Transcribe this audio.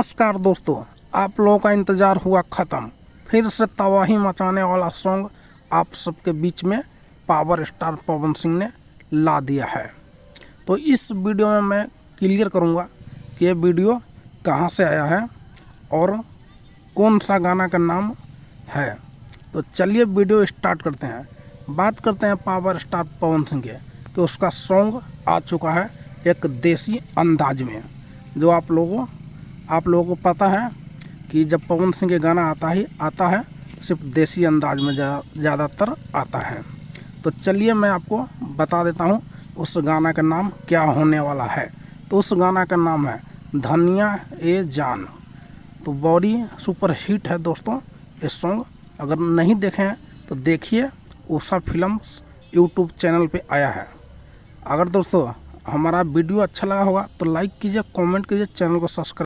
नमस्कार दोस्तों, आप लोगों का इंतज़ार हुआ ख़त्म। फिर से तबाही मचाने वाला सॉन्ग आप सबके बीच में पावर स्टार पवन सिंह ने ला दिया है। तो इस वीडियो में मैं क्लियर करूंगा कि ये वीडियो कहां से आया है और कौन सा गाना का नाम है। तो चलिए वीडियो स्टार्ट करते हैं। बात करते हैं पावर स्टार पवन सिंह के कि उसका सॉन्ग आ चुका है एक देसी अंदाज में। जो आप लोगों को पता है कि जब पवन सिंह के गाना आता है सिर्फ देसी अंदाज में ज़्यादातर आता है। तो चलिए मैं आपको बता देता हूँ उस गाना का नाम क्या होने वाला है। तो उस गाना का नाम है धनिया ए जान। तो बॉडी सुपर हिट है दोस्तों ये सॉन्ग। अगर नहीं देखे हैं तो देखिए, उषा फिल्म यूट्यूब चैनल पे आया है। अगर दोस्तों हमारा वीडियो अच्छा लगा होगा तो लाइक कीजिए, कमेंट कीजिए, चैनल को सब्सक्राइब